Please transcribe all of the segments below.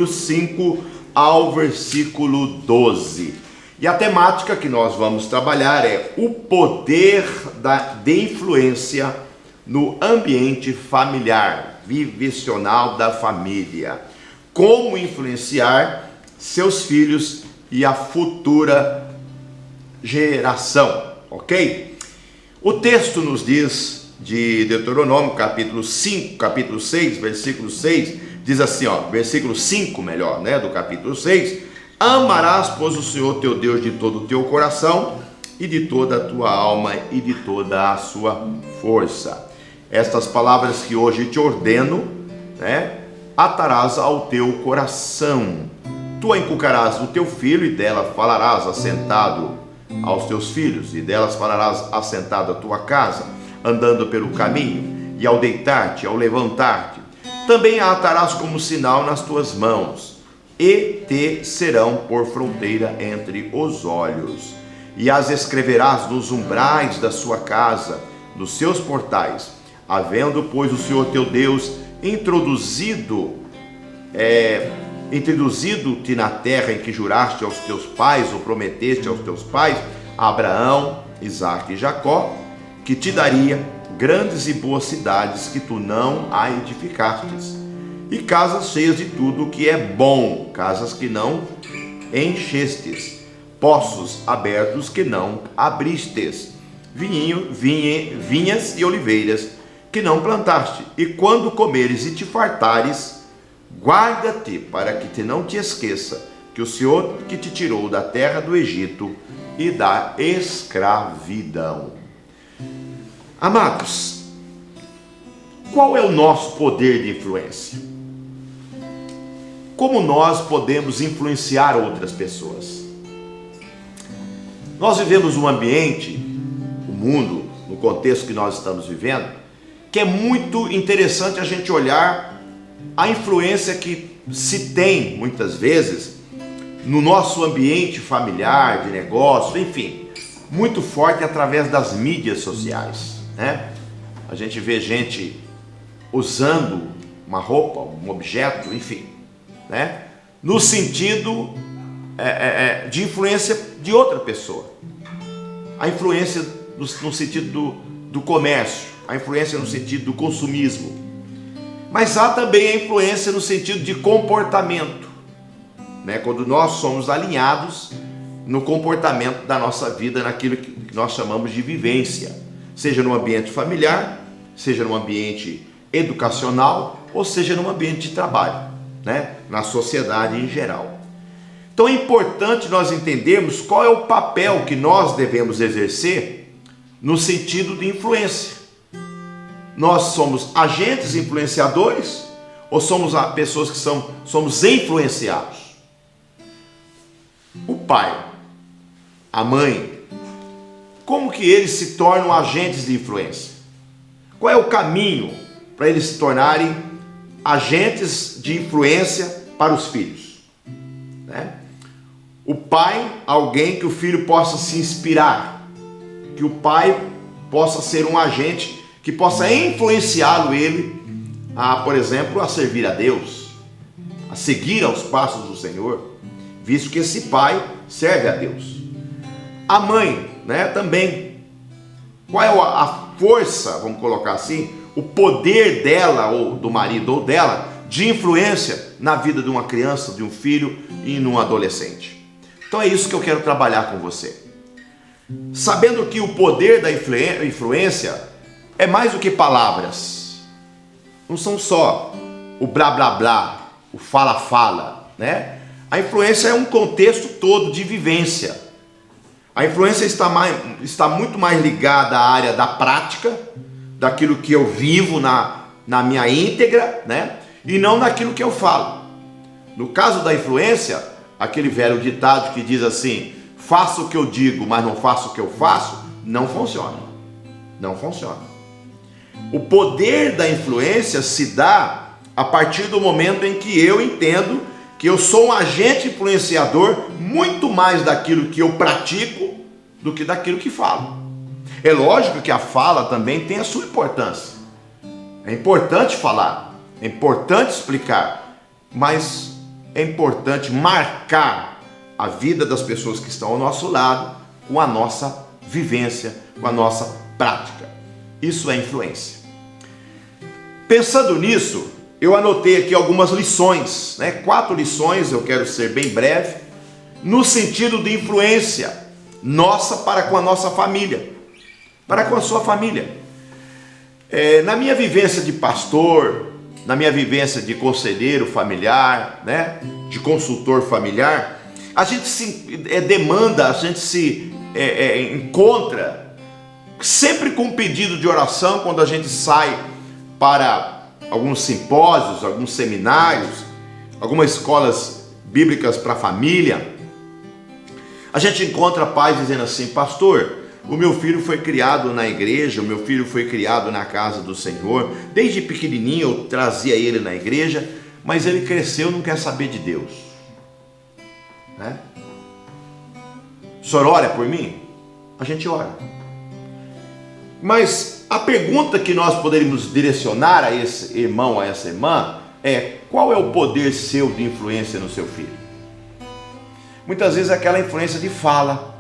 versículo 5 ao versículo 12. E a temática que nós vamos trabalhar é o poder de influência no ambiente familiar, vivencial da família. Como influenciar seus filhos e a futura geração, ok? O texto nos diz, de Deuteronômio, capítulo 6, versículo 6, diz assim, versículo 5, do capítulo 6, amarás, pois, o Senhor teu Deus de todo o teu coração e de toda a tua alma e de toda a sua força. Estas palavras que hoje te ordeno, atarás ao teu coração. Tu a inculcarás no teu filho, e dela falarás assentado aos teus filhos, e delas falarás assentado à tua casa, andando pelo caminho, e ao deitar-te, ao levantar-te. Também a atarás como sinal nas tuas mãos, e te serão por fronteira entre os olhos. E as escreverás nos umbrais da sua casa, nos seus portais, havendo, pois, o Senhor teu Deus introduzido-te na terra em que juraste aos teus pais, ou prometeste aos teus pais, Abraão, Isaque e Jacó, que te daria grandes e boas cidades que tu não a edificastes, e casas cheias de tudo que é bom, casas que não enchestes, poços abertos que não abristes, vinhas e oliveiras que não plantaste. E quando comeres e te fartares, guarda-te para que não te esqueça que o Senhor que te tirou da terra do Egito e da escravidão. Amados, qual é o nosso poder de influência? Como nós podemos influenciar outras pessoas? Nós vivemos um ambiente, o mundo, no contexto que nós estamos vivendo, que é muito interessante a gente olhar a influência que se tem, muitas vezes, no nosso ambiente familiar, de negócio, enfim, muito forte através das mídias sociais, A gente vê gente usando uma roupa, um objeto, enfim, no sentido de influência de outra pessoa. A influência no sentido do comércio, a influência no sentido do consumismo. Mas há também a influência no sentido de comportamento, quando nós somos alinhados no comportamento da nossa vida, naquilo que nós chamamos de vivência, seja no ambiente familiar, seja no ambiente educacional, ou seja no ambiente de trabalho, na sociedade em geral. Então é importante nós entendermos qual é o papel que nós devemos exercer no sentido de influência. Nós somos agentes influenciadores ou somos pessoas que somos influenciados? O pai, a mãe, como que eles se tornam agentes de influência? Qual é o caminho para eles se tornarem agentes de influência para os filhos? O pai, alguém que o filho possa se inspirar, que o pai possa ser um agente que possa influenciá-lo por exemplo, a servir a Deus, a seguir aos passos do Senhor, visto que esse pai serve a Deus. A mãe, também, qual é a força, vamos colocar assim, o poder dela, ou do marido ou dela, de influência na vida de uma criança, de um filho e num adolescente. Então é isso que eu quero trabalhar com você. Sabendo que o poder da influência é mais do que palavras. Não são só o blá blá blá, o fala fala, A influência é um contexto todo de vivência. A influência está muito mais ligada à área da prática, daquilo que eu vivo na minha íntegra, e não naquilo que eu falo. No caso da influência, aquele velho ditado que diz assim: faça o que eu digo, mas não faça o que eu faço, não funciona. Não funciona. O poder da influência se dá a partir do momento em que eu entendo que eu sou um agente influenciador muito mais daquilo que eu pratico do que daquilo que falo. É lógico que a fala também tem a sua importância. É importante falar, é importante explicar, mas é importante marcar a vida das pessoas que estão ao nosso lado com a nossa vivência, com a nossa prática. Isso é influência. Pensando nisso, eu anotei aqui algumas lições, 4 lições, eu quero ser bem breve, no sentido de influência nossa para com a nossa família, para com a sua família. Na minha vivência de pastor, na minha vivência de conselheiro familiar, de consultor familiar, a gente se demanda, a gente se encontra sempre com um pedido de oração quando a gente sai para alguns simpósios, alguns seminários, algumas escolas bíblicas para a família. A gente encontra pais dizendo assim: pastor, o meu filho foi criado na igreja, o meu filho foi criado na casa do Senhor, desde pequenininho eu trazia ele na igreja, mas ele cresceu e não quer saber de Deus. O senhor ora por mim? A gente ora. Mas a pergunta que nós poderíamos direcionar a esse irmão, a essa irmã, é: qual é o poder seu de influência no seu filho? Muitas vezes é aquela influência de fala.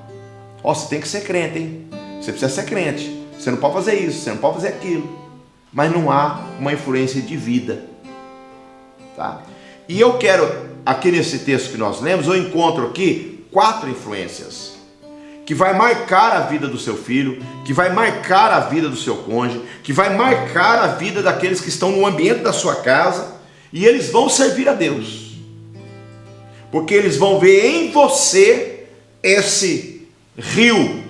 Você tem que ser crente, hein? Você precisa ser crente. Você não pode fazer isso, você não pode fazer aquilo. Mas não há uma influência de vida. Tá? E eu quero, aqui nesse texto que nós lemos, eu encontro aqui 4 influências que vai marcar a vida do seu filho, que vai marcar a vida do seu cônjuge, que vai marcar a vida daqueles que estão no ambiente da sua casa, e eles vão servir a Deus. Porque eles vão ver em você esse rio,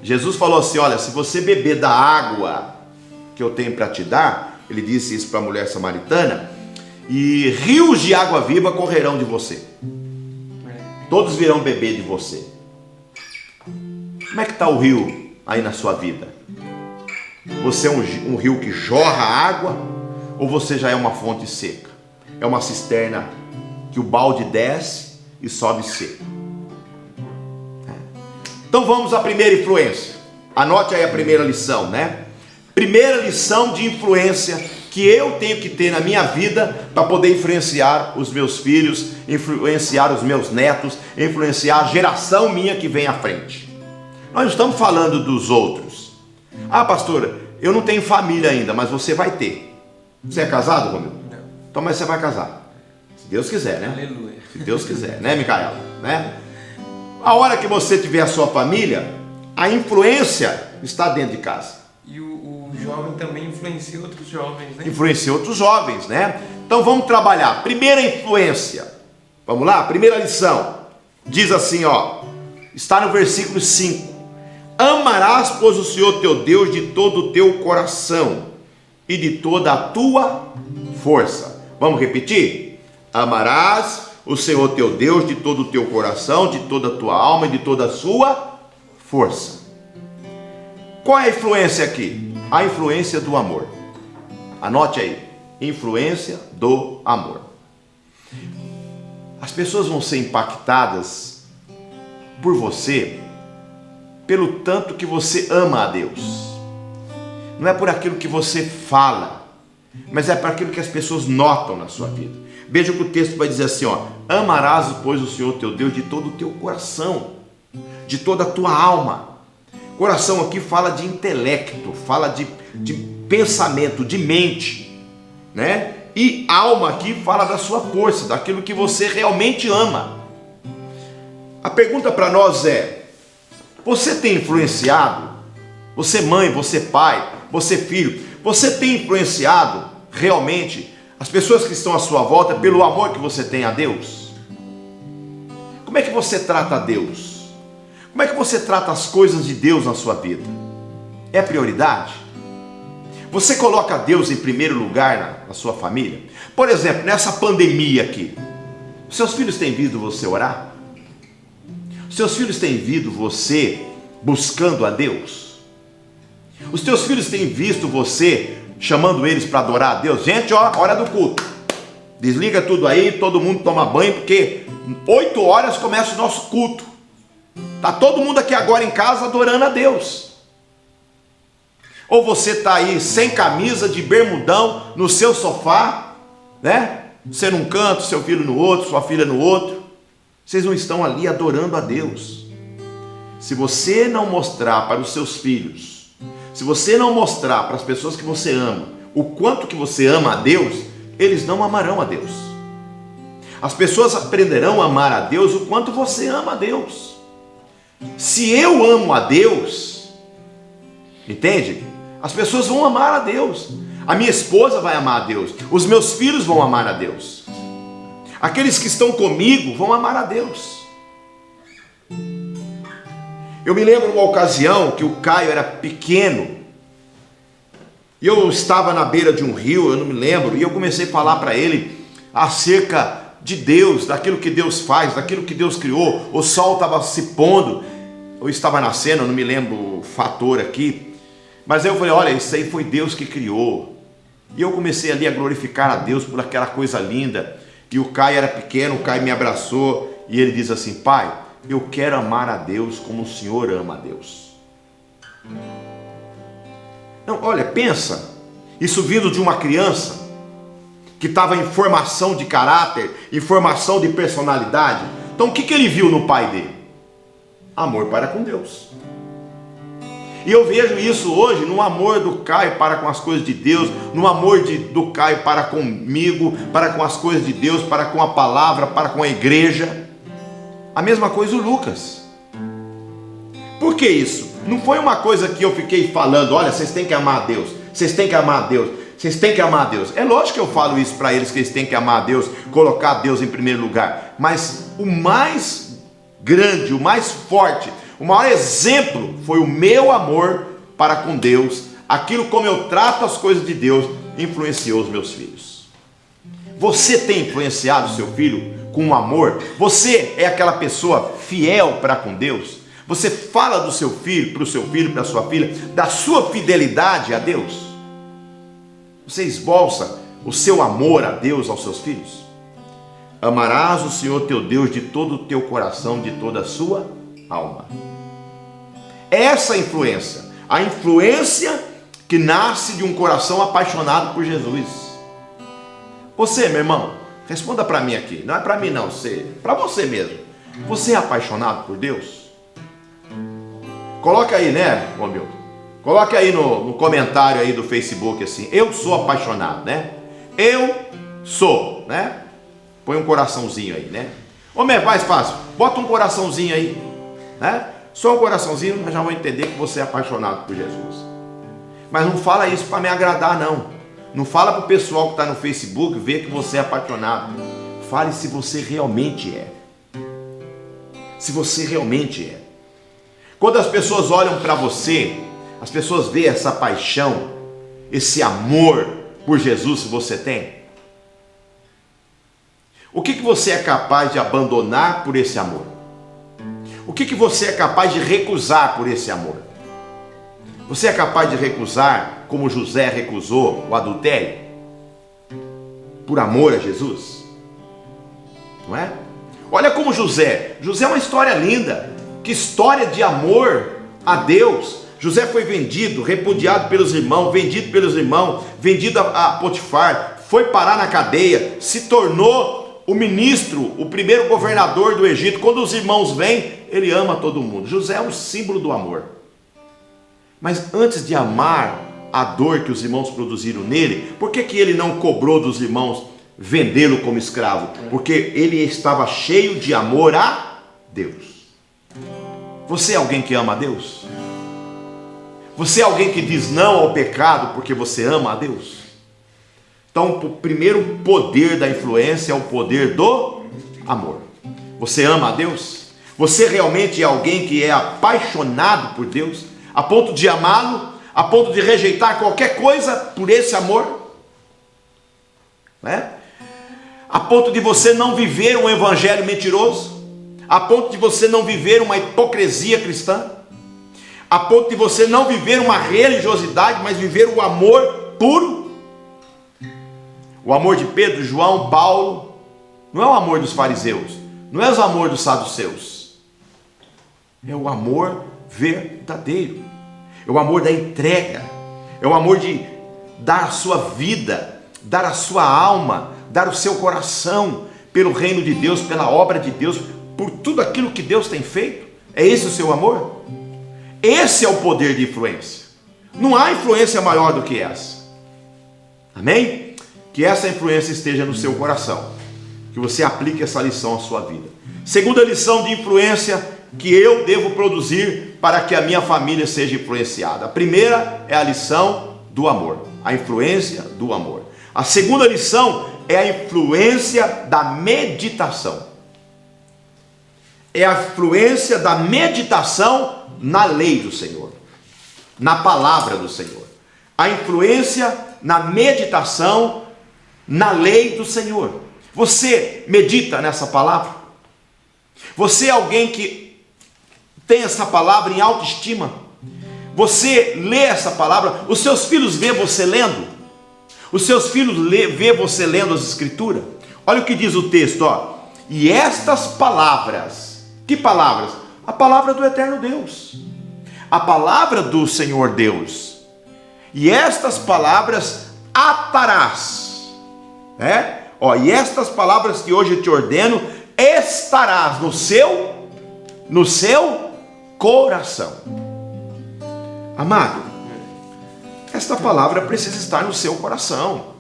Jesus falou assim: olha, se você beber da água que eu tenho para te dar, ele disse isso para a mulher samaritana, e rios de água viva correrão de você, todos virão beber de você. Como é que está o rio aí na sua vida? Você é um rio que jorra água, ou você já é uma fonte seca? É uma cisterna que o balde desce e sobe seco. Então vamos à primeira influência. Anote aí a primeira lição, Primeira lição de influência que eu tenho que ter na minha vida para poder influenciar os meus filhos, influenciar os meus netos, influenciar a geração minha que vem à frente. Nós não estamos falando dos outros. Ah, pastora, eu não tenho família ainda, mas você vai ter. Você é casado, Romeu? Não. Então, mas você vai casar. Se Deus quiser, Aleluia. Se Deus quiser, Micaela? A hora que você tiver a sua família, a influência está dentro de casa. E o jovem também influencia outros jovens, Influencia outros jovens, Então vamos trabalhar. Primeira influência. Vamos lá? Primeira lição. Diz assim, está no versículo 5. Amarás, pois, o Senhor teu Deus de todo o teu coração e de toda a tua força. Vamos repetir? Amarás o Senhor teu Deus de todo o teu coração, de toda a tua alma e de toda a sua força. Qual é a influência aqui? A influência do amor. Anote aí. Influência do amor. As pessoas vão ser impactadas por você pelo tanto que você ama a Deus. Não é por aquilo que você fala, mas é por aquilo que as pessoas notam na sua vida. Veja o que o texto vai dizer assim, amarás, pois, o Senhor teu Deus de todo o teu coração, de toda a tua alma. Coração aqui fala de intelecto, fala de pensamento, de mente, E alma aqui fala da sua força, daquilo que você realmente ama. A pergunta para nós é: você tem influenciado? Você mãe, você pai, você filho, você tem influenciado realmente as pessoas que estão à sua volta pelo amor que você tem a Deus? Como é que você trata a Deus? Como é que você trata as coisas de Deus na sua vida? É prioridade? Você coloca Deus em primeiro lugar na sua família? Por exemplo, nessa pandemia aqui, seus filhos têm visto você orar? Seus filhos têm visto você buscando a Deus? Os teus filhos têm visto você chamando eles para adorar a Deus? Gente, hora do culto. Desliga tudo aí, todo mundo toma banho, porque 8 horas começa o nosso culto. Está todo mundo aqui agora em casa adorando a Deus. Ou você está aí sem camisa, de bermudão, no seu sofá, Você num canto, seu filho no outro, sua filha no outro. Vocês não estão ali adorando a Deus. Se você não mostrar para os seus filhos, se você não mostrar para as pessoas que você ama, o quanto que você ama a Deus, eles não amarão a Deus. As pessoas aprenderão a amar a Deus o quanto você ama a Deus. Se eu amo a Deus, entende? As pessoas vão amar a Deus. A minha esposa vai amar a Deus. Os meus filhos vão amar a Deus. Aqueles que estão comigo vão amar a Deus. Eu me lembro de uma ocasião que o Caio era pequeno. E eu estava na beira de um rio, eu não me lembro. E eu comecei a falar para ele acerca de Deus, daquilo que Deus faz, daquilo que Deus criou. O sol estava se pondo, ou estava nascendo, eu não me lembro o fator aqui. Mas aí eu falei, olha, isso aí foi Deus que criou. E eu comecei ali a glorificar a Deus por aquela coisa linda. E o Caio era pequeno, o Caio me abraçou e ele diz assim, pai, eu quero amar a Deus como o Senhor ama a Deus. Não, olha, pensa, isso vindo de uma criança que estava em formação de caráter, em formação de personalidade. Então o que ele viu no pai dele? Amor para com Deus. E eu vejo isso hoje no amor do Caio para com as coisas de Deus, no amor do Caio para comigo, para com as coisas de Deus, para com a palavra, para com a igreja. A mesma coisa o Lucas. Por que isso? Não foi uma coisa que eu fiquei falando, olha, vocês têm que amar a Deus, vocês têm que amar a Deus, vocês têm que amar a Deus. É lógico que eu falo isso para eles, que eles têm que amar a Deus, colocar Deus em primeiro lugar. Mas o mais grande, o mais forte, o maior exemplo foi o meu amor para com Deus. Aquilo como eu trato as coisas de Deus influenciou os meus filhos. Você tem influenciado o seu filho com amor? Você é aquela pessoa fiel para com Deus? Você fala do seu filho, para o seu filho, para a sua filha, da sua fidelidade a Deus? Você esboça o seu amor a Deus aos seus filhos? Amarás o Senhor teu Deus de todo o teu coração, de toda a sua alma. Essa influência, a influência que nasce de um coração apaixonado por Jesus. Você, meu irmão, responda para mim aqui, não é para mim não, para você mesmo. Você é apaixonado por Deus? Coloca aí, né, Romildo? Coloca aí no comentário aí do Facebook assim, eu sou apaixonado, né? Eu sou, né? Põe um coraçãozinho aí, né? Ou mais fácil, bota um coraçãozinho aí, né? Só um coraçãozinho, nós já vamos entender que você é apaixonado por Jesus. Mas não fala isso para me agradar, não. Não fala para o pessoal que está no Facebook ver que você é apaixonado. Fale se você realmente é. Se você realmente é. Quando as pessoas olham para você, as pessoas veem essa paixão, esse amor por Jesus que você tem. O que você é capaz de abandonar por esse amor? O que você é capaz de recusar por esse amor? Você é capaz de recusar, como José recusou o adultério? Por amor a Jesus? Não é? Olha como José é uma história linda. Que história de amor a Deus. José foi vendido, repudiado pelos irmãos, vendido a Potifar, foi parar na cadeia, se tornou o ministro, o primeiro governador do Egito. Quando os irmãos vêm, ele ama todo mundo. José é um símbolo do amor. Mas antes de amar a dor que os irmãos produziram nele, por que ele não cobrou dos irmãos vendê-lo como escravo? Porque ele estava cheio de amor a Deus. Você é alguém que ama a Deus? Você é alguém que diz não ao pecado porque você ama a Deus? Então, o primeiro poder da influência é o poder do amor. Você ama a Deus? Você realmente é alguém que é apaixonado por Deus, a ponto de amá-lo, a ponto de rejeitar qualquer coisa por esse amor? Né? A ponto de você não viver um evangelho mentiroso? A ponto de você não viver uma hipocrisia cristã? A ponto de você não viver uma religiosidade, mas viver o amor puro? O amor de Pedro, João, Paulo, não é o amor dos fariseus, não é o amor dos saduceus, é o amor verdadeiro, é o amor da entrega, é o amor de dar a sua vida, dar a sua alma, dar o seu coração pelo reino de Deus, pela obra de Deus, por tudo aquilo que Deus tem feito? É esse o seu amor? Esse é o poder de influência. Não há influência maior do que essa. Amém? Que essa influência esteja no seu coração, que você aplique essa lição à sua vida. Segunda lição de influência que eu devo produzir para que a minha família seja influenciada. A primeira é a lição do amor, a influência do amor. A segunda lição é a influência da meditação. É a influência da meditação na lei do Senhor, na palavra do Senhor. A influência na meditação na lei do Senhor. Você medita nessa palavra? Você é alguém que tem essa palavra em autoestima? Você lê essa palavra? Os seus filhos vê você lendo? Os seus filhos vê você lendo as escrituras? Olha o que diz o texto, ó. E estas palavras, que palavras? A palavra do eterno Deus, a palavra do Senhor Deus. E estas palavras atarás, né? Ó, e estas palavras que hoje eu te ordeno, estarás no seu coração. Amado, esta palavra precisa estar no seu coração.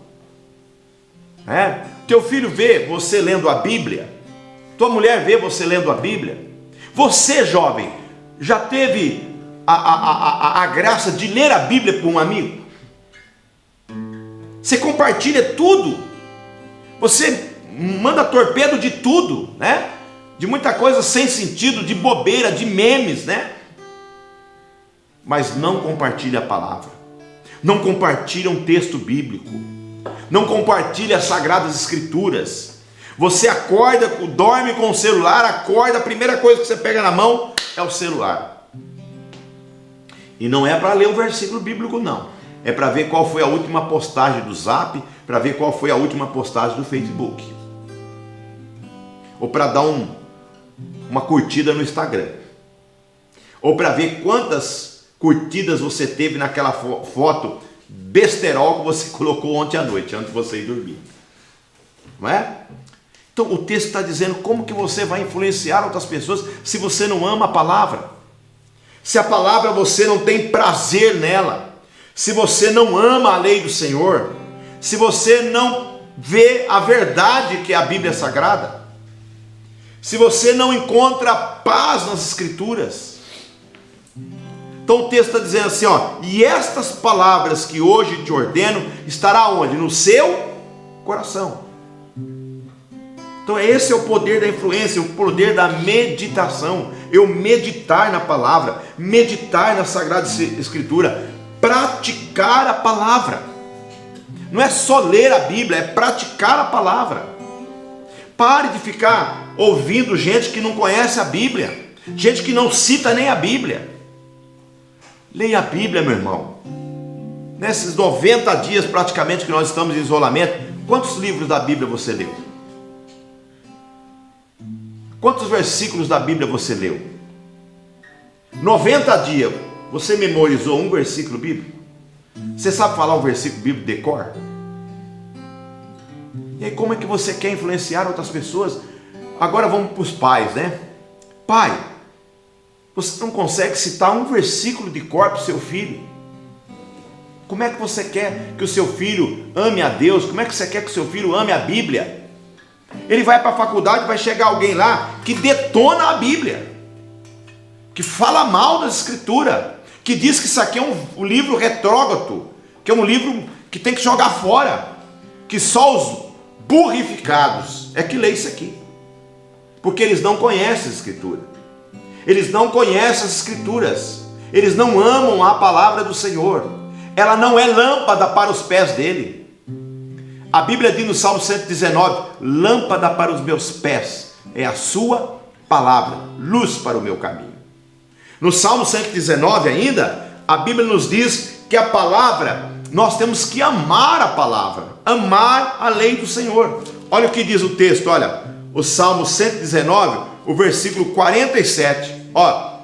Teu filho vê você lendo a Bíblia, tua mulher vê você lendo a Bíblia. Você, jovem, já teve a graça de ler a Bíblia com um amigo? Você compartilha tudo, você manda torpedo de tudo, né? De muita coisa sem sentido, de bobeira, de memes, né? Mas não compartilha a palavra, não compartilha um texto bíblico, não compartilha as sagradas escrituras. Você acorda, dorme com o celular, acorda, a primeira coisa que você pega na mão é o celular. E não é para ler o versículo bíblico, não. É para ver qual foi a última postagem do Zap, para ver qual foi a última postagem do Facebook. Ou para dar uma curtida no Instagram. Ou para ver quantas curtidas você teve naquela foto besterol que você colocou ontem à noite, antes de você ir dormir. Não é? Então o texto está dizendo como que você vai influenciar outras pessoas se você não ama a palavra. Se a palavra você não tem prazer nela. Se você não ama a lei do Senhor. Se você não vê a verdade que é a Bíblia Sagrada. Se você não encontra paz nas Escrituras. Então o texto está dizendo assim, ó, e estas palavras que hoje te ordeno, estará onde? No seu coração. Então esse é o poder da influência, o poder da meditação. Eu meditar na palavra, meditar na Sagrada Escritura, praticar a palavra. Não é só ler a Bíblia, é praticar a palavra. Pare de ficar ouvindo gente que não conhece a Bíblia, gente que não cita nem a Bíblia. Leia a Bíblia, meu irmão. Nesses 90 dias praticamente que nós estamos em isolamento, quantos livros da Bíblia você leu? Quantos versículos da Bíblia você leu? 90 dias, você memorizou um versículo bíblico? Você sabe falar um versículo bíblico de cor? E aí como é que você quer influenciar outras pessoas? Agora vamos para os pais, né? Pai, você não consegue citar um versículo de cor para o seu filho? Como é que você quer que o seu filho ame a Deus? Como é que você quer que o seu filho ame a Bíblia? Ele vai para a faculdade, vai chegar alguém lá que detona a Bíblia, que fala mal da Escritura, que diz que isso aqui é um livro retrógrado, que é um livro que tem que jogar fora, que só os burrificados é que lê isso aqui, porque eles não conhecem a Escritura, eles não conhecem as Escrituras, eles não amam a palavra do Senhor, ela não é lâmpada para os pés dele. A Bíblia diz no Salmo 119, lâmpada para os meus pés é a sua palavra, luz para o meu caminho. No Salmo 119 ainda, a Bíblia nos diz que a palavra, nós temos que amar a palavra, amar a lei do Senhor. Olha o que diz o texto, olha, o Salmo 119, o versículo 47, ó,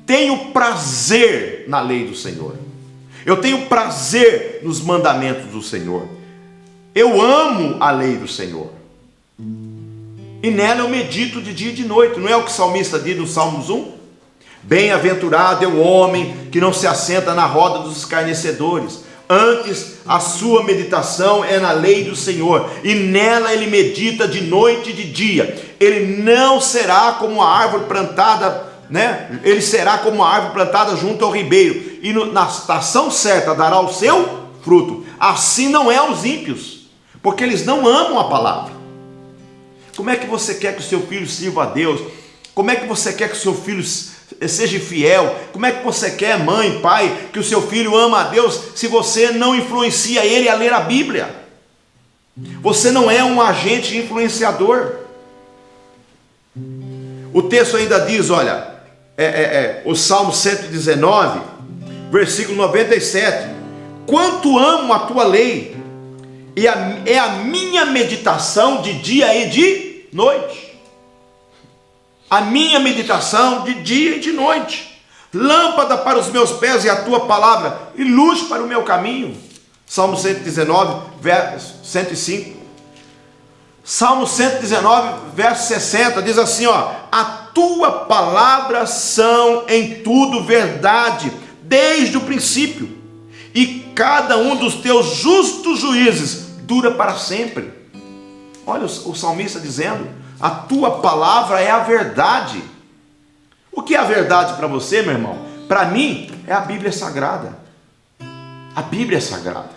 tenho prazer na lei do Senhor, eu tenho prazer nos mandamentos do Senhor. Eu amo a lei do Senhor, e nela eu medito de dia e de noite. Não é o que o salmista diz no Salmos 1? Bem-aventurado é o homem que não se assenta na roda dos escarnecedores, antes a sua meditação é na lei do Senhor, e nela ele medita de noite e de dia. Ele não será como a árvore plantada, ele será como a árvore plantada junto ao ribeiro, e na estação certa dará o seu fruto. Assim não é os ímpios, porque eles não amam a palavra. Como é que você quer que o seu filho sirva a Deus? Como é que você quer que o seu filho seja fiel? Como é que você quer, mãe, pai, que o seu filho ama a Deus, se você não influencia ele a ler a Bíblia? Você não é um agente influenciador. O texto ainda diz, olha, o Salmo 119, versículo 97: quanto amo a tua lei, e é a minha meditação de dia e de noite. A minha meditação de dia e de noite. Lâmpada para os meus pés e a tua palavra, e luz para o meu caminho. Salmo 119, verso 105. Salmo 119, verso 60, diz assim, a tua palavra são em tudo verdade, desde o princípio, e cada um dos teus justos juízes dura para sempre. Olha o salmista dizendo, a tua palavra é a verdade. O que é a verdade para você, meu irmão? Para mim, é a Bíblia Sagrada. A Bíblia é sagrada.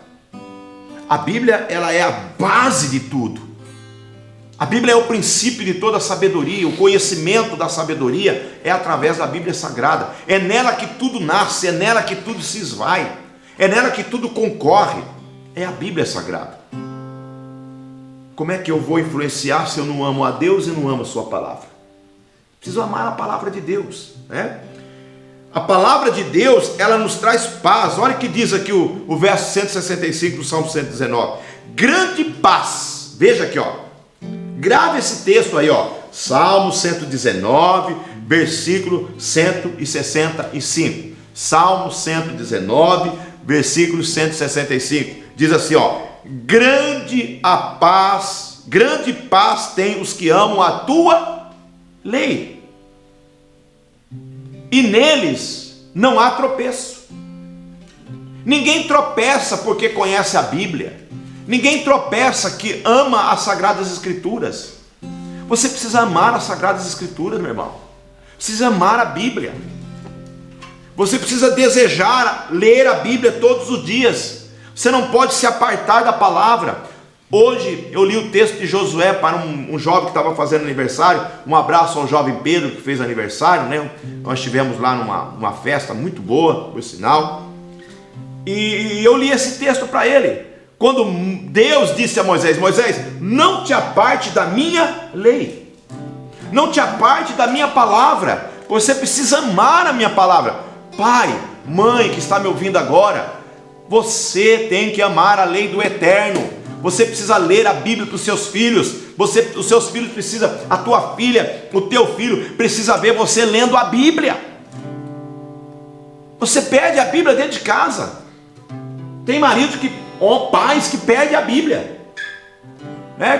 A Bíblia, ela é a base de tudo. A Bíblia é o princípio de toda a sabedoria. O conhecimento da sabedoria é através da Bíblia Sagrada. É nela que tudo nasce, é nela que tudo se esvai, é nela que tudo concorre. É a Bíblia Sagrada. Como é que eu vou influenciar se eu não amo a Deus e não amo a sua palavra? Preciso amar a palavra de Deus, A palavra de Deus, ela nos traz paz. Olha o que diz aqui o verso 165 do Salmo 119. Grande paz. Veja aqui, grave esse texto aí, Salmo 119, versículo 165. Salmo 119, versículo 165. Diz assim, grande paz tem os que amam a tua lei, e neles não há tropeço. Ninguém tropeça porque conhece a Bíblia. Ninguém tropeça que ama as Sagradas Escrituras. Você precisa amar as Sagradas Escrituras, meu irmão. Precisa amar a Bíblia. Você precisa desejar ler a Bíblia todos os dias. Você não pode se apartar da palavra. Hoje eu li o texto de Josué para um jovem que estava fazendo aniversário. Um abraço ao jovem Pedro que fez aniversário, Nós estivemos lá numa festa muito boa, por sinal. E eu li esse texto para ele. Quando Deus disse a Moisés, não te aparte da minha lei, não te aparte da minha palavra. Você precisa amar a minha palavra. Pai, mãe que está me ouvindo agora, você tem que amar a lei do Eterno. Você precisa ler a Bíblia para os seus filhos. Os seus filhos precisam, a tua filha, o teu filho precisa ver você lendo a Bíblia. Você perde a Bíblia dentro de casa. Tem marido pais que perdem a Bíblia.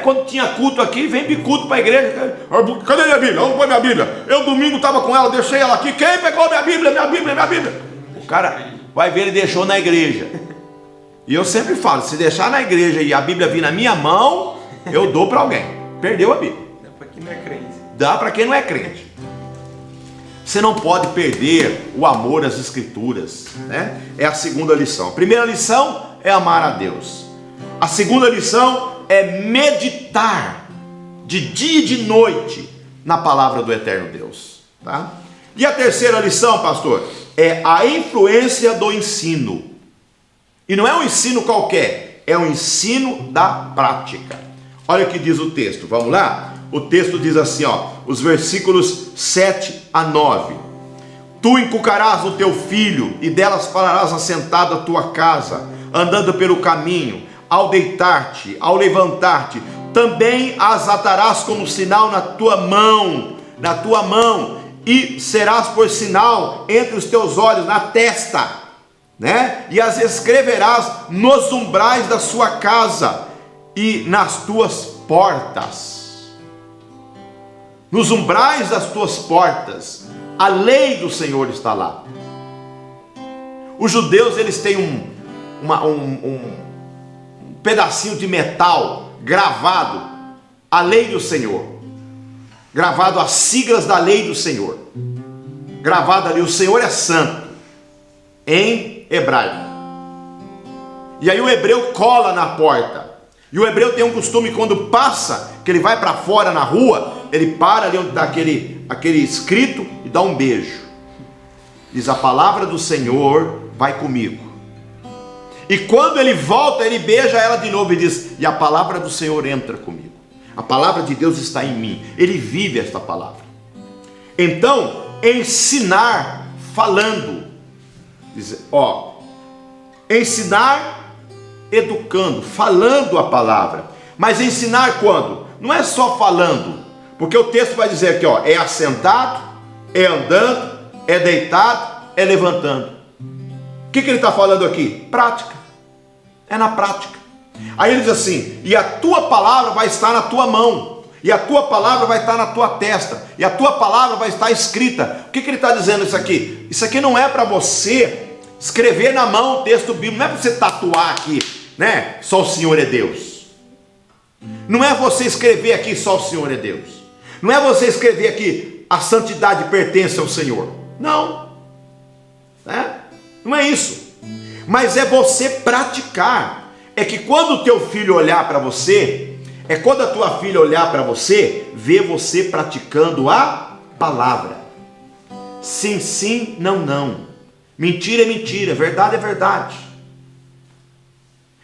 Quando tinha culto aqui, vem de culto para a igreja. Cadê minha Bíblia? Onde foi minha Bíblia? Eu domingo estava com ela, deixei ela aqui. Quem pegou minha Bíblia? Minha Bíblia, minha Bíblia. O cara vai ver, ele deixou na igreja. E eu sempre falo, se deixar na igreja e a Bíblia vir na minha mão, eu dou para alguém. Perdeu a Bíblia. Dá para quem não é crente. Dá para quem não é crente. Você não pode perder o amor às Escrituras, É a segunda lição. A primeira lição é amar a Deus. A segunda lição é meditar de dia e de noite na palavra do eterno Deus, E a terceira lição, pastor, é a influência do ensino. E não é um ensino qualquer, é um ensino da prática. Olha o que diz o texto, vamos lá? O texto diz assim, os versículos 7 a 9. Tu inculcarás o teu filho, e delas falarás assentado a tua casa, andando pelo caminho, ao deitar-te, ao levantar-te. Também as atarás como sinal na tua mão, e serás por sinal entre os teus olhos, na testa, E as escreverás nos umbrais da sua casa e nas tuas portas, nos umbrais das tuas portas, a lei do Senhor está lá. Os judeus, eles têm um pedacinho de metal gravado, a lei do Senhor, gravado as siglas da lei do Senhor, gravado ali, o Senhor é santo, em hebraico. E aí o hebreu cola na porta, e o hebreu tem um costume, quando passa, que ele vai para fora na rua, ele para ali onde está aquele escrito e dá um beijo. Diz: a palavra do Senhor vai comigo. E quando ele volta, ele beija ela de novo e diz: e a palavra do Senhor entra comigo. A palavra de Deus está em mim. Ele vive esta palavra. Então, ensinar falando. Diz, ensinar educando, falando a palavra. Mas ensinar quando? Não é só falando. Porque o texto vai dizer aqui, é assentado, é andando, é deitado, é levantando. O que ele está falando aqui? Prática. É na prática. Aí ele diz assim: e a tua palavra vai estar na tua mão, e a tua palavra vai estar na tua testa, e a tua palavra vai estar escrita. O que ele está dizendo isso aqui? Isso aqui não é para você escrever na mão o texto bíblico, não é para você tatuar aqui, né? Só o Senhor é Deus. Não é você escrever aqui só o Senhor é Deus. Não é você escrever aqui a santidade pertence ao Senhor. Não. Não é isso. Mas é você praticar. É que quando o teu filho olhar para você, é quando a tua filha olhar para você, ver você praticando a palavra. Sim, sim, não, não. Mentira é mentira, verdade é verdade.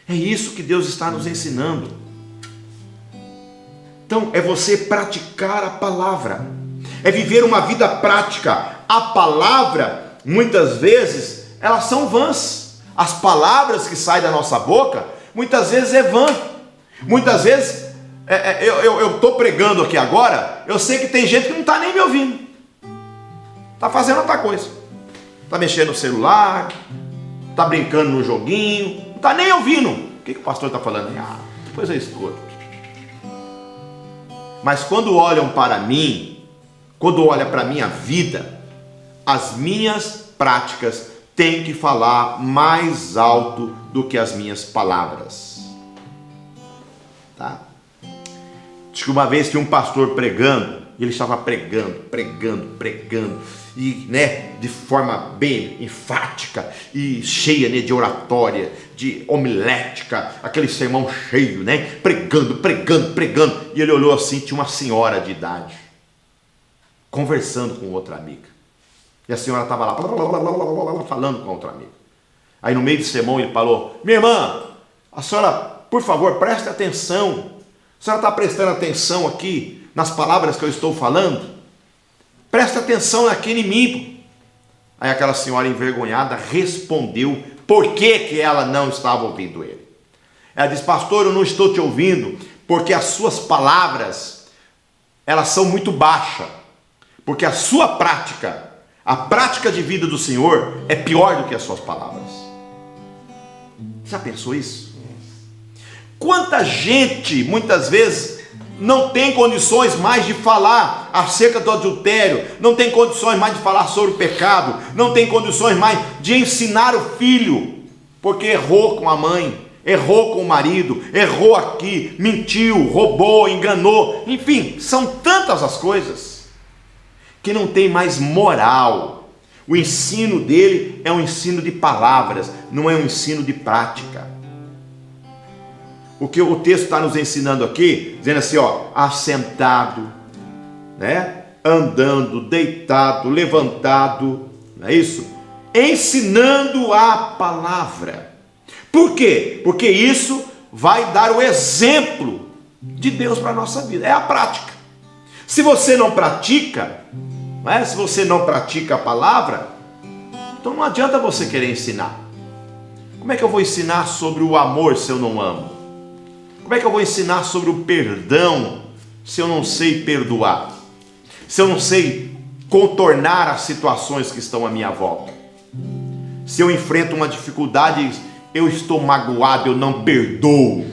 É isso que Deus está nos ensinando. Então, é você praticar a palavra. É viver uma vida prática. A palavra, muitas vezes, elas são vãs. As palavras que saem da nossa boca, muitas vezes é vã. Muitas vezes, eu estou pregando aqui agora, eu sei que tem gente que não está nem me ouvindo. Está fazendo outra coisa. Está mexendo no celular, está brincando no joguinho, não está nem ouvindo. O que o pastor está falando? Depois eu escuto. Mas quando olham para mim, quando olham para a minha vida, as minhas práticas têm que falar mais alto do que as minhas palavras. Tá? Diz que uma vez tinha um pastor pregando, e ele estava pregando, e de forma bem enfática e cheia de oratória, de homilética, aquele sermão cheio, pregando, e ele olhou assim, tinha uma senhora de idade conversando com outra amiga, e a senhora estava lá falando com outra amiga. Aí no meio do sermão ele falou: minha irmã, a senhora, por favor, preste atenção, a senhora está prestando atenção aqui nas palavras que eu estou falando? Presta atenção aqui em mim. Aí aquela senhora envergonhada respondeu por que ela não estava ouvindo ele. Ela disse: pastor, eu não estou te ouvindo porque as suas palavras, elas são muito baixas, porque a sua prática, a prática de vida do Senhor é pior do que as suas palavras. Já pensou isso? Quanta gente muitas vezes não tem condições mais de falar acerca do adultério, não tem condições mais de falar sobre o pecado, não tem condições mais de ensinar o filho, porque errou com a mãe, errou com o marido, errou aqui, mentiu, roubou, enganou, enfim, são tantas as coisas que não tem mais moral. O ensino dele é um ensino de palavras, não é um ensino de prática. O que o texto está nos ensinando aqui, dizendo assim, assentado, andando, deitado, levantado, não é isso? Ensinando a palavra. Por quê? Porque isso vai dar o exemplo de Deus para a nossa vida, é a prática. Se você não pratica, se você não pratica a palavra, então não adianta você querer ensinar. Como é que eu vou ensinar sobre o amor se eu não amo? Como é que eu vou ensinar sobre o perdão se eu não sei perdoar? Se eu não sei contornar as situações que estão à minha volta? Se eu enfrento uma dificuldade, eu estou magoado, eu não perdoo.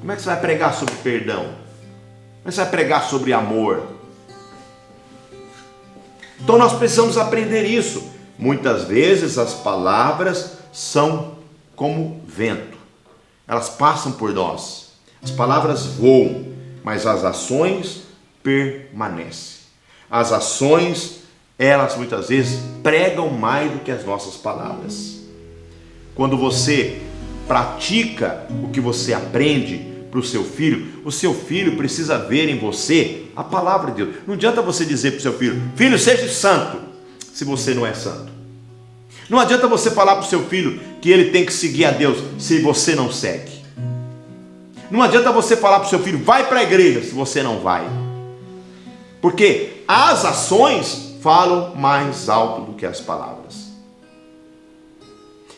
Como é que você vai pregar sobre perdão? Como é que você vai pregar sobre amor? Então nós precisamos aprender isso. Muitas vezes as palavras são como vento. Elas passam por nós. As palavras voam, mas as ações permanecem. As ações, elas muitas vezes pregam mais do que as nossas palavras. Quando você pratica o que você aprende para o seu filho precisa ver em você a palavra de Deus. Não adianta você dizer para o seu filho: filho, seja santo, se você não é santo. Não adianta você falar para o seu filho que ele tem que seguir a Deus, se você não segue. Não adianta você falar para o seu filho: vai para a igreja, se você não vai. Porque as ações falam mais alto do que as palavras.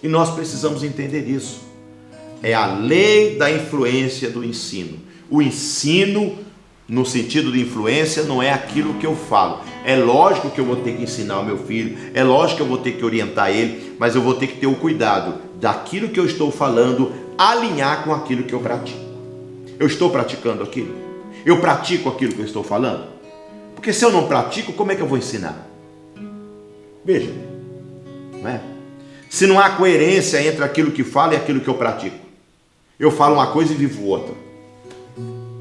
E nós precisamos entender isso. É a lei da influência do ensino. O ensino, no sentido de influência, não é aquilo que eu falo. É lógico que eu vou ter que ensinar o meu filho, é lógico que eu vou ter que orientar ele, mas eu vou ter que ter o cuidado daquilo que eu estou falando alinhar com aquilo que eu pratico. Eu estou praticando aquilo? Eu pratico aquilo que eu estou falando? Porque se eu não pratico, como é que eu vou ensinar? Veja, não é? Se não há coerência entre aquilo que falo e aquilo que eu pratico, eu falo uma coisa e vivo outra.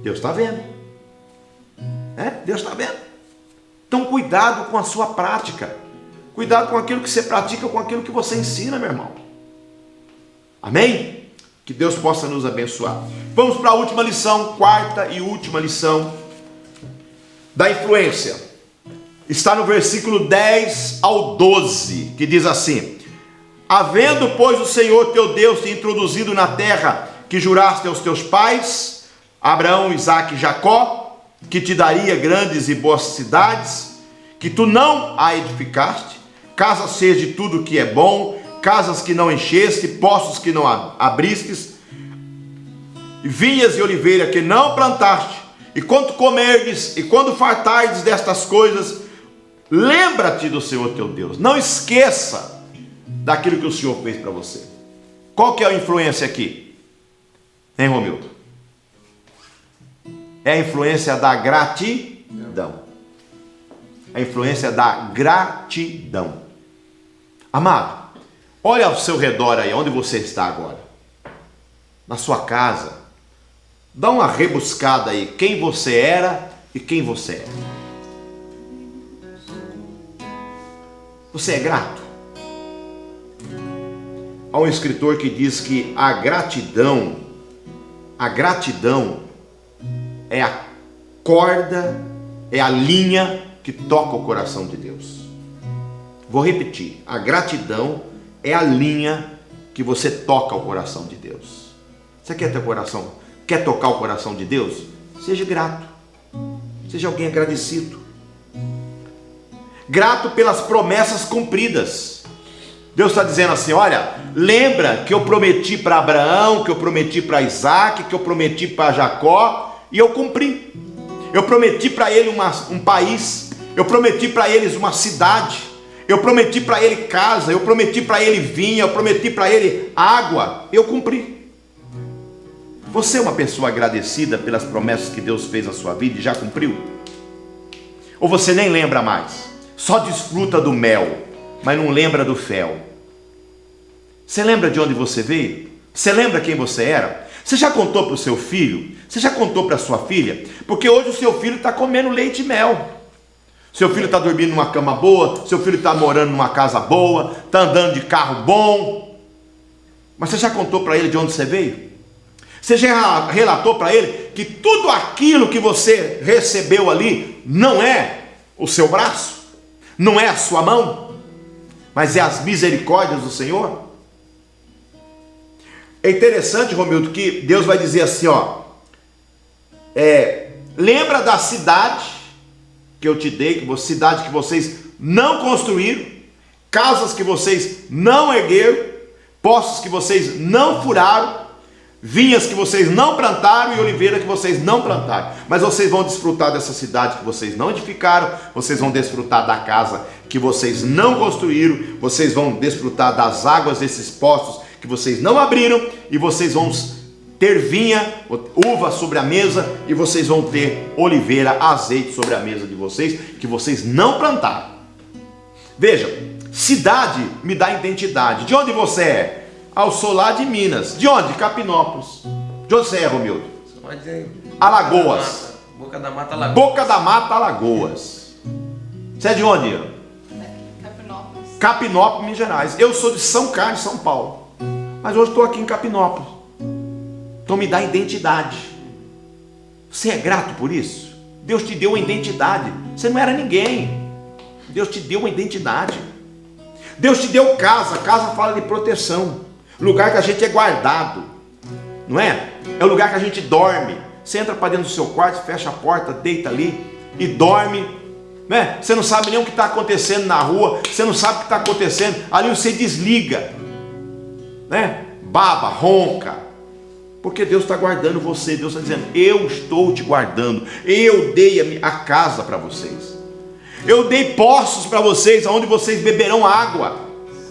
Deus está vendo. Deus está vendo. Então cuidado com a sua prática. Cuidado com aquilo que você pratica, com aquilo que você ensina, meu irmão. Amém? Que Deus possa nos abençoar. Vamos para a última lição, quarta e última lição da influência. Está no versículo 10 ao 12, que diz assim: havendo, pois, o Senhor teu Deus te introduzido na terra que juraste aos teus pais, Abraão, Isaque e Jacó, que te daria grandes e boas cidades, que tu não a edificaste, casas cheias de tudo que é bom, casas que não encheste, poços que não abristes, vinhas e oliveira que não plantaste, e quando comerdes e quando fartardes destas coisas, lembra-te do Senhor teu Deus. Não esqueça daquilo que o Senhor fez para você. Qual que é a influência aqui? Hein, Romildo? É a influência da gratidão. A influência da gratidão. Amado, olha ao seu redor aí, onde você está agora. Na sua casa. Dá uma rebuscada aí, quem você era e quem você é. Você é grato? Há um escritor que diz que a gratidão é a corda, é a linha que toca o coração de Deus. Vou repetir, a gratidão é a linha que você toca o coração de Deus. Você quer ter coração? Quer tocar o coração de Deus? Seja grato. Seja alguém agradecido. Grato pelas promessas cumpridas. Deus está dizendo assim: olha, lembra que eu prometi para Abraão, que eu prometi para Isaque, que eu prometi para Jacó, e eu cumpri. Eu prometi para ele um país, eu prometi para eles uma cidade, eu prometi para ele casa, eu prometi para ele vinho, eu prometi para ele água, eu cumpri. Você é uma pessoa agradecida pelas promessas que Deus fez na sua vida e já cumpriu? Ou você nem lembra mais? Só desfruta do mel, mas não lembra do fel. Você lembra de onde você veio? Você lembra quem você era? Você já contou para o seu filho? Você já contou para a sua filha? Porque hoje o seu filho está comendo leite e mel. Seu filho está dormindo numa cama boa, seu filho está morando numa casa boa, está andando de carro bom. Mas você já contou para ele de onde você veio? Você já relatou para ele que tudo aquilo que você recebeu ali não é o seu braço, não é a sua mão, mas é as misericórdias do Senhor? É interessante, Romildo, que Deus vai dizer assim, lembra da cidade que eu te dei, cidade que vocês não construíram, casas que vocês não ergueram, poços que vocês não furaram, vinhas que vocês não plantaram e oliveira que vocês não plantaram. Mas vocês vão desfrutar dessa cidade que vocês não edificaram, vocês vão desfrutar da casa que vocês não construíram, vocês vão desfrutar das águas desses poços que vocês não abriram, e vocês vão ter vinha, uva sobre a mesa, e vocês vão ter oliveira, azeite sobre a mesa de vocês, que vocês não plantaram. Veja, cidade me dá identidade. De onde você é? Eu sou lá de Minas. De onde? Capinópolis. De onde você é, Romildo? Alagoas. Boca da Mata, Alagoas. Boca da Mata, Alagoas. Você é de onde? Capinópolis. Capinópolis, Minas Gerais. Eu sou de São Carlos, São Paulo. Mas hoje estou aqui em Capinópolis. Então me dá identidade. Você é grato por isso? Deus te deu uma identidade. Você não era ninguém. Deus te deu uma identidade. Deus te deu casa. Casa fala de proteção. Lugar que a gente é guardado. Não é? É o lugar que a gente dorme. Você entra para dentro do seu quarto, fecha a porta, deita ali e dorme. Né? Você não sabe nem o que está acontecendo na rua. Você não sabe o que está acontecendo. Ali você desliga. Né? Baba, ronca. Porque Deus está guardando você. Deus está dizendo: eu estou te guardando. Eu dei a casa para vocês. Eu dei poços para vocês, onde vocês beberão água.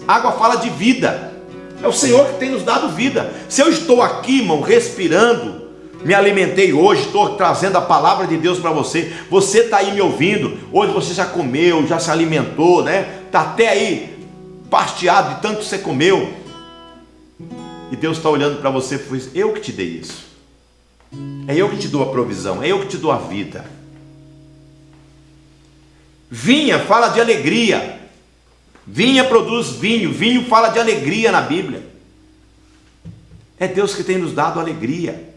Água fala de vida. É o Senhor que tem nos dado vida. Se eu estou aqui, irmão, respirando, me alimentei hoje, estou trazendo a palavra de Deus para você. Você está aí me ouvindo. Hoje você já comeu, já se alimentou, né? Está até aí pasteado de tanto que você comeu. E Deus está olhando para você e falou: eu que te dei isso. É eu que te dou a provisão. É eu que te dou a vida. Vinha fala de alegria. Vinha produz vinho. Vinho fala de alegria na Bíblia. É Deus que tem nos dado alegria.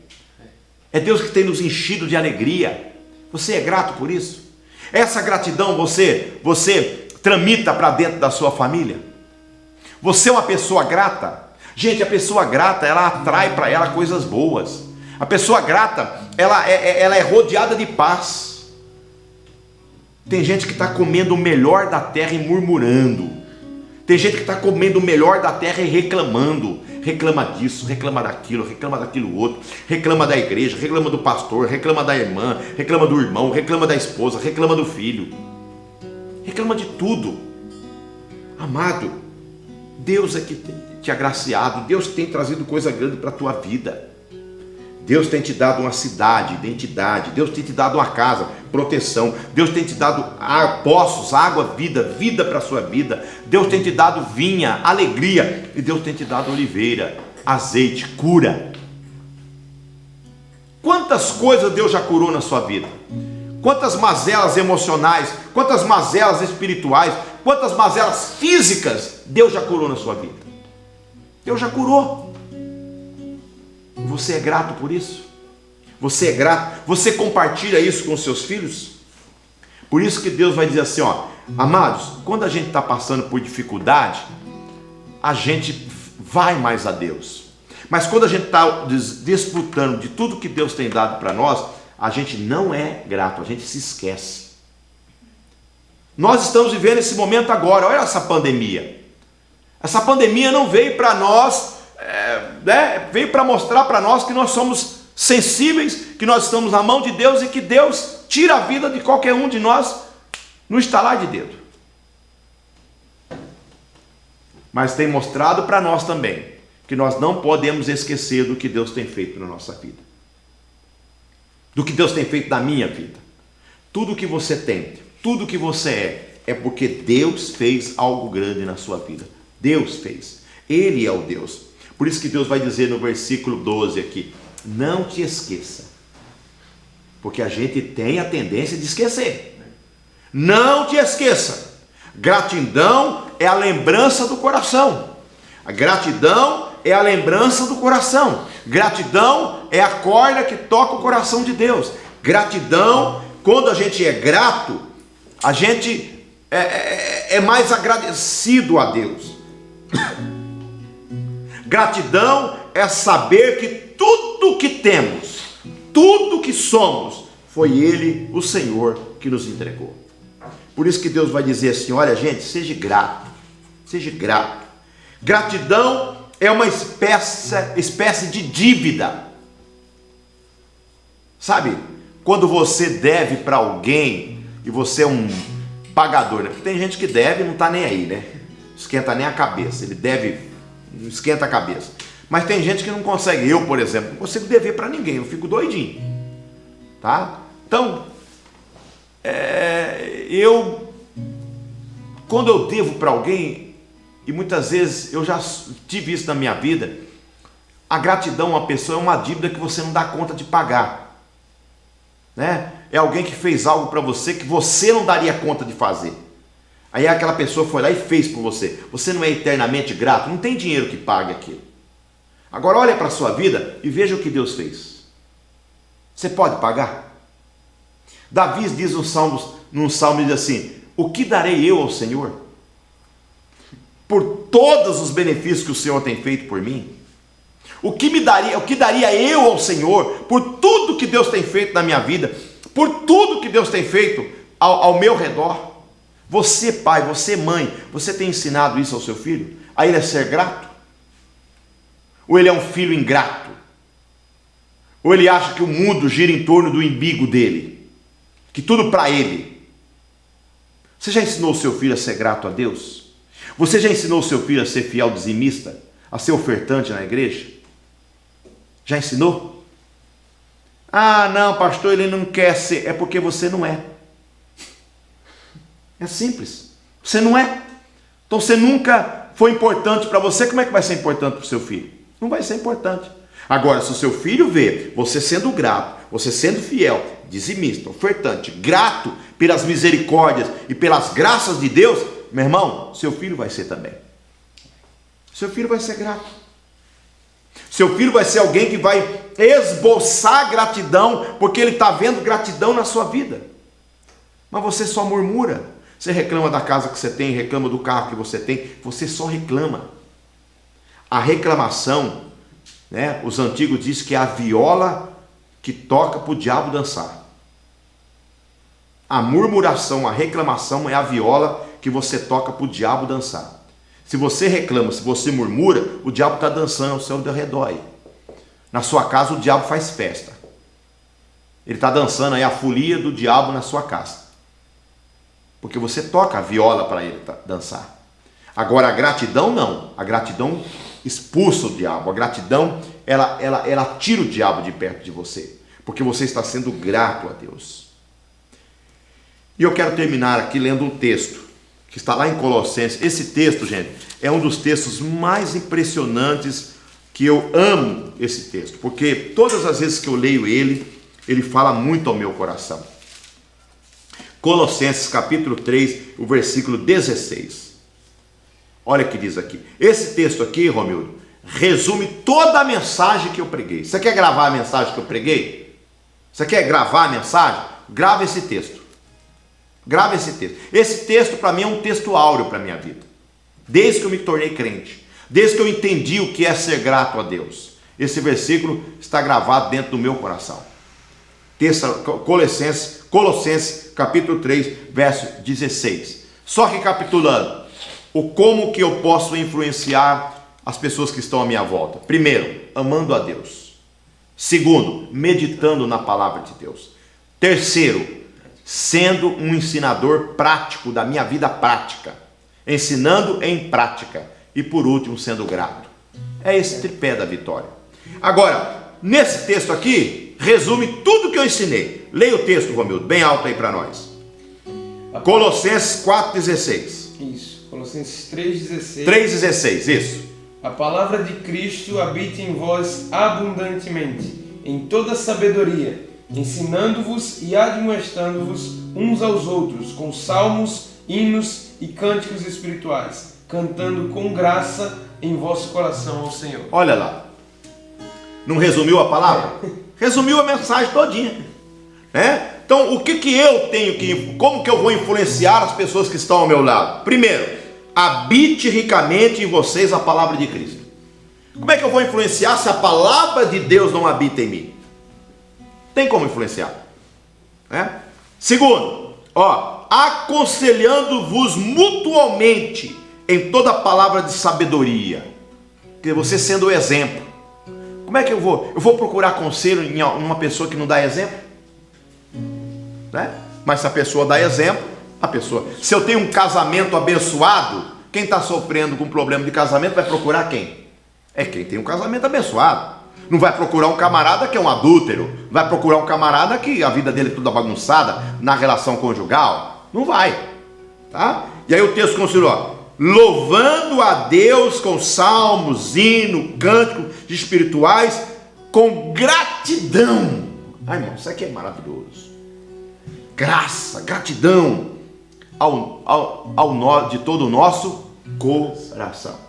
É Deus que tem nos enchido de alegria. Você é grato por isso? Essa gratidão você tramita para dentro da sua família? Você é uma pessoa grata? Gente, a pessoa grata, ela atrai para ela coisas boas. A pessoa grata, ela é rodeada de paz. Tem gente que está comendo o melhor da terra e murmurando. Tem gente que está comendo o melhor da terra e reclamando. Reclama disso, reclama daquilo outro. Reclama da igreja, reclama do pastor, reclama da irmã, reclama do irmão, reclama da esposa, reclama do filho. Reclama de tudo. Amado, Deus é que tem te agraciado. Deus tem trazido coisa grande para a tua vida. Deus tem te dado uma cidade, identidade. Deus tem te dado uma casa, proteção. Deus tem te dado poços, água, vida para a sua vida. Deus tem te dado vinha, alegria. E Deus tem te dado oliveira, azeite, cura. Quantas coisas Deus já curou na sua vida? Quantas mazelas emocionais, quantas mazelas espirituais, quantas mazelas físicas Deus já curou na sua vida? Deus já curou. Você é grato por isso? Você é grato? Você compartilha isso com seus filhos? Por isso que Deus vai dizer assim, ó, amados, quando a gente está passando por dificuldade, a gente vai mais a Deus. Mas quando a gente está desfrutando de tudo que Deus tem dado para nós, a gente não é grato, a gente se esquece. Nós estamos vivendo esse momento agora. Olha essa pandemia. Essa pandemia não veio para nós, veio para mostrar para nós que nós somos sensíveis, que nós estamos na mão de Deus e que Deus tira a vida de qualquer um de nós no estalar de dedo. Mas tem mostrado para nós também que nós não podemos esquecer do que Deus tem feito na nossa vida, do que Deus tem feito na minha vida. Tudo que você tem, tudo que você é porque Deus fez algo grande na sua vida. Deus fez, Ele é o Deus. Por isso que Deus vai dizer no versículo 12 aqui, não te esqueça, porque a gente tem a tendência de esquecer. Não te esqueça, gratidão é a lembrança do coração. A gratidão é a lembrança do coração. Gratidão é a corda que toca o coração de Deus. Gratidão, quando a gente é grato, a gente é mais agradecido a Deus. Gratidão é saber que tudo que temos, tudo que somos, foi Ele, o Senhor, que nos entregou. Por isso que Deus vai dizer assim, olha gente, seja grato, seja grato. Gratidão é uma espécie de dívida. Sabe, quando você deve para alguém e você é um pagador, né? Porque tem gente que deve e não está nem aí, né? Esquenta nem a cabeça, ele deve, não esquenta a cabeça. Mas tem gente que não consegue. Eu, por exemplo, não consigo dever para ninguém, eu fico doidinho, tá? Então, quando eu devo para alguém, e muitas vezes eu já tive isso na minha vida, a gratidão a uma pessoa é uma dívida que você não dá conta de pagar, né? É alguém que fez algo para você que você não daria conta de fazer. Aí aquela pessoa foi lá e fez por você. Você não é eternamente grato, não tem dinheiro que pague aquilo. Agora olha para a sua vida e veja o que Deus fez. Você pode pagar? Davi diz num salmo diz assim: o que darei eu ao Senhor por todos os benefícios que o Senhor tem feito por mim? O que daria eu ao Senhor por tudo que Deus tem feito na minha vida, por tudo que Deus tem feito ao meu redor? Você, pai, você, mãe, você tem ensinado isso ao seu filho? A ele a ser grato? Ou ele é um filho ingrato? Ou ele acha que o mundo gira em torno do umbigo dele? Que tudo para ele? Você já ensinou o seu filho a ser grato a Deus? Você já ensinou o seu filho a ser fiel dizimista? A ser ofertante na igreja? Já ensinou? Ah, não, pastor, ele não quer ser. É porque você não é. É simples. Você não é. Então você nunca foi importante para você. Como é que vai ser importante para o seu filho? Não vai ser importante. Agora, se o seu filho vê você sendo grato, você sendo fiel, dizimista, ofertante, grato pelas misericórdias e pelas graças de Deus, meu irmão, seu filho vai ser também. Seu filho vai ser grato. Seu filho vai ser alguém que vai esboçar gratidão, porque ele está vendo gratidão na sua vida. Mas você só murmura. Você reclama da casa que você tem, reclama do carro que você tem, você só reclama. A reclamação, né, os antigos dizem que é a viola que toca para o diabo dançar. A murmuração, a reclamação é a viola que você toca para o diabo dançar. Se você reclama, se você murmura, o diabo está dançando ao seu redor. Na sua casa o diabo faz festa. Ele está dançando aí a folia do diabo na sua casa. Porque você toca a viola para ele dançar. Agora a gratidão não. A gratidão expulsa o diabo. A gratidão, ela tira o diabo de perto de você. Porque você está sendo grato a Deus. E eu quero terminar aqui lendo um texto que está lá em Colossenses. Esse texto, gente, é um dos textos mais impressionantes que eu amo esse texto. Porque todas as vezes que eu leio ele fala muito ao meu coração. Colossenses capítulo 3, o versículo 16. Olha o que diz aqui. Esse texto aqui, Romildo, resume toda a mensagem que eu preguei. Você quer gravar a mensagem que eu preguei? Você quer gravar a mensagem? Grava esse texto. Grava esse texto. Esse texto para mim é um texto áureo para a minha vida. Desde que eu me tornei crente. Desde que eu entendi o que é ser grato a Deus. Esse versículo está gravado dentro do meu coração. Colossenses capítulo 3, verso 16. Só recapitulando, o como que eu posso influenciar as pessoas que estão à minha volta. Primeiro, amando a Deus. Segundo, meditando na palavra de Deus. Terceiro, sendo um ensinador prático da minha vida prática. Ensinando em prática. E por último, sendo grato. É esse tripé da vitória. Agora, nesse texto aqui, resume tudo que eu ensinei. Leia o texto, Romildo, bem alto aí para nós. Colossenses 4,16. Isso, Colossenses 3,16. 3,16, isso. A palavra de Cristo habite em vós abundantemente, em toda sabedoria, ensinando-vos e admoestando-vos uns aos outros, com salmos, hinos e cânticos espirituais, cantando com graça em vosso coração ao Senhor. Olha lá. Não resumiu a palavra? Resumiu a mensagem todinha, né? Então, o que eu tenho que... Como que eu vou influenciar as pessoas que estão ao meu lado? Primeiro, habite ricamente em vocês a palavra de Cristo. Como é que eu vou influenciar se a palavra de Deus não habita em mim? Tem como influenciar, né? Segundo, aconselhando-vos mutualmente em toda palavra de sabedoria. Que você sendo o exemplo. Como é que eu vou? Eu vou procurar conselho em uma pessoa que não dá exemplo? Né? Mas se a pessoa dá exemplo, se eu tenho um casamento abençoado, quem está sofrendo com problema de casamento vai procurar quem? é quem tem um casamento abençoado. Não vai procurar um camarada que é um adúltero, vai procurar um camarada que a vida dele é toda bagunçada na relação conjugal. Não vai, tá? E aí o texto continua, louvando a Deus com salmos, hino, cânticos espirituais, com gratidão. Ai, irmão, isso aqui é maravilhoso. Graça, gratidão de todo o nosso coração.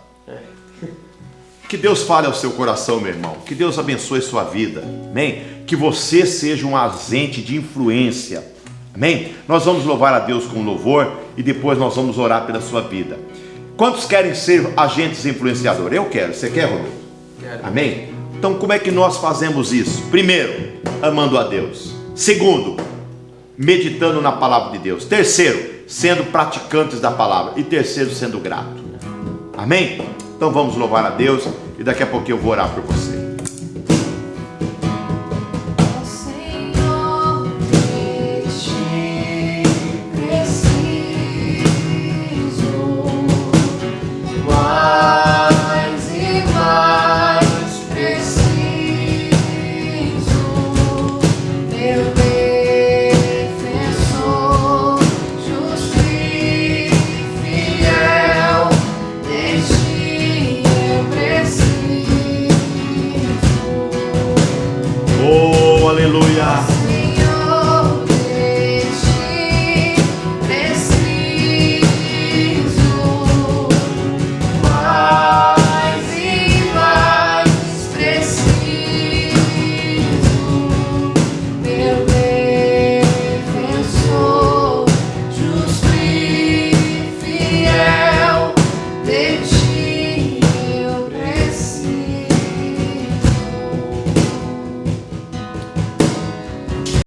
Que Deus fale ao seu coração, meu irmão. Que Deus abençoe sua vida. Amém? Que você seja um agente de influência. Amém? Nós vamos louvar a Deus com louvor e depois nós vamos orar pela sua vida. Quantos querem ser agentes influenciadores? Eu quero. Você quer, Roberto? Quero. Amém? Então, como é que nós fazemos isso? Primeiro, amando a Deus. Segundo, meditando na palavra de Deus. Terceiro, sendo praticantes da palavra. E terceiro, sendo grato. Amém? Então vamos louvar a Deus e daqui a pouquinho eu vou orar por você.